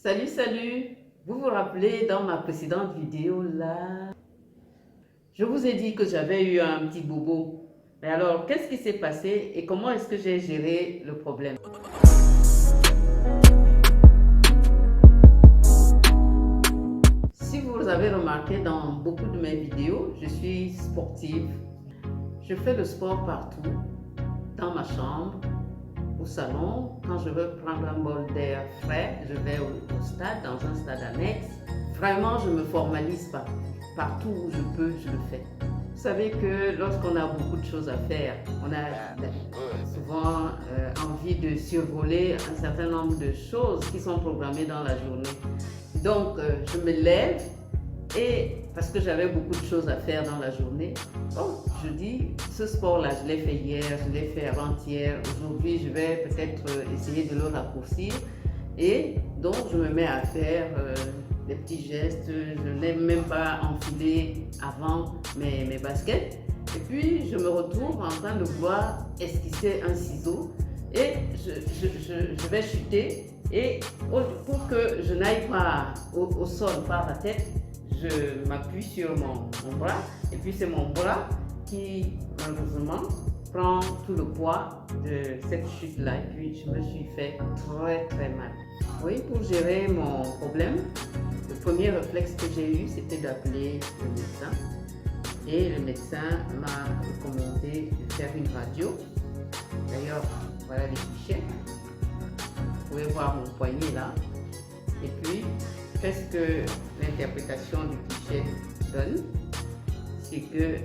Salut, salut! Vous vous rappelez dans ma précédente vidéo là, je vous ai dit que j'avais eu un petit bobo. Mais alors, qu'est-ce qui s'est passé et comment est-ce que j'ai géré le problème? Si vous avez remarqué dans beaucoup de mes vidéos, je suis sportive. Je fais le sport partout, dans ma chambre, au salon. Quand je veux prendre un bol d'air frais, je vais au stade, dans un stade annexe. Vraiment, je ne me formalise pas. Partout où je peux, je le fais. Vous savez que lorsqu'on a beaucoup de choses à faire, on a souvent envie de survoler un certain nombre de choses qui sont programmées dans la journée. Donc, je me lève et parce que j'avais beaucoup de choses à faire dans la journée, bon, je dis, ce sport-là, je l'ai fait hier, je l'ai fait avant-hier, aujourd'hui, je vais peut-être essayer de le raccourcir. Et donc, je me mets à faire des petits gestes, je n'ai même pas enfilé avant mes baskets. Et puis, je me retrouve en train de vouloir esquisser un ciseau et je vais chuter. Et pour que je n'aille pas au sol par la tête, je m'appuie sur mon bras et puis c'est mon bras qui malheureusement prend tout le poids de cette chute là et puis je me suis fait très mal. Oui, pour gérer mon problème, le premier réflexe que j'ai eu c'était d'appeler le médecin et le médecin m'a recommandé de faire une radio. D'ailleurs, voilà les fichiers. Vous pouvez voir mon poignet là. Et puis, qu'est-ce que l'interprétation du cliché donne? C'est qu'il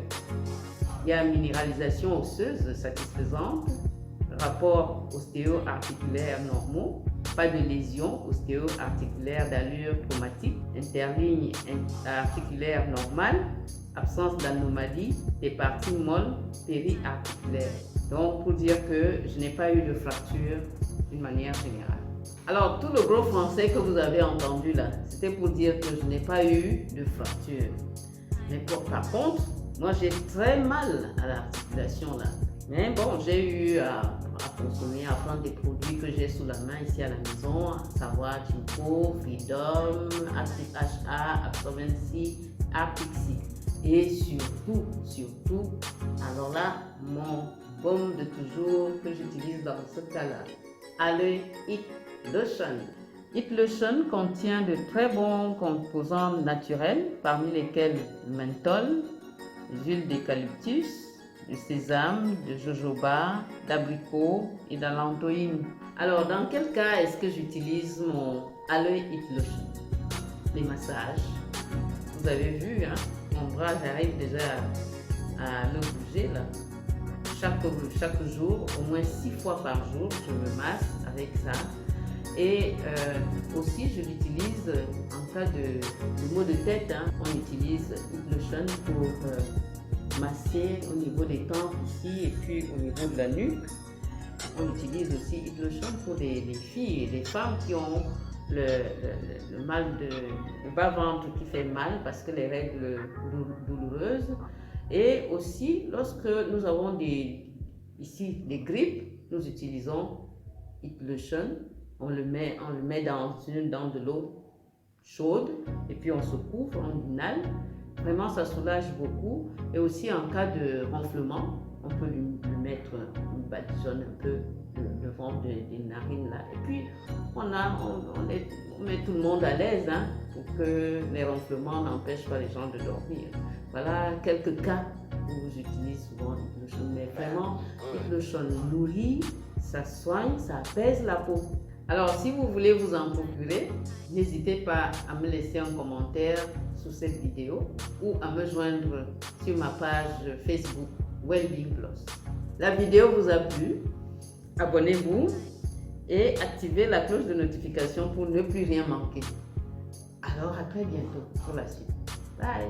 y a minéralisation osseuse satisfaisante, rapport ostéo-articulaire normaux, pas de lésions ostéo-articulaires d'allure traumatique, interligne articulaire normale, absence d'anomalie des parties molles périarticulaires. Donc, pour dire que je n'ai pas eu de fracture d'une manière générale. Alors, tout le gros français que vous avez entendu là, c'était pour dire que je n'ai pas eu de fracture. Mais par contre, moi j'ai très mal à l'articulation là. Mais bon, j'ai eu à consommer, à prendre des produits que j'ai sous la main ici à la maison, à savoir Ginkgo, Freedom, Active HA, Absorbency, Artixi. Et surtout, alors là, mon baume de toujours que j'utilise dans ce cas-là, Aloe It Lotion. It Lotion contient de très bons composants naturels, parmi lesquels le menthol, l'huile d'eucalyptus, du sésame, de jojoba, d'abricot et d'alantoïne. Alors, dans quel cas est-ce que j'utilise mon Aloe It Lotion? Les massages. Vous avez vu, hein, mon bras, j'arrive déjà à le bouger là. Chaque jour, au moins 6 fois par jour, je me masse avec ça. Et aussi, je l'utilise en cas de maux de tête. Hein, on utilise It Lotion pour masser au niveau des tempes ici et puis au niveau de la nuque. On utilise aussi It Lotion pour les filles et les femmes qui ont le mal le bas-ventre qui fait mal parce que les règles douloureuses. Et aussi, lorsque nous avons ici des grippes, nous utilisons It Lotion. On le met dans de l'eau chaude et puis on se couvre, on inhale. Vraiment, ça soulage beaucoup. Et aussi, en cas de ronflement, on peut lui mettre une badigeonne un peu le ventre des narines là. Et puis, on met tout le monde à l'aise hein, pour que les ronflements n'empêchent pas les gens de dormir. Voilà quelques cas où j'utilise souvent It Lotion. Mais vraiment, It Lotion nourrit, ça soigne, ça apaise la peau. Alors, si vous voulez vous en procurer, n'hésitez pas à me laisser un commentaire sous cette vidéo ou à me joindre sur ma page Facebook Wellbeing Plus. La vidéo vous a plu, abonnez-vous et activez la cloche de notification pour ne plus rien manquer. Alors, à très bientôt pour la suite. Bye!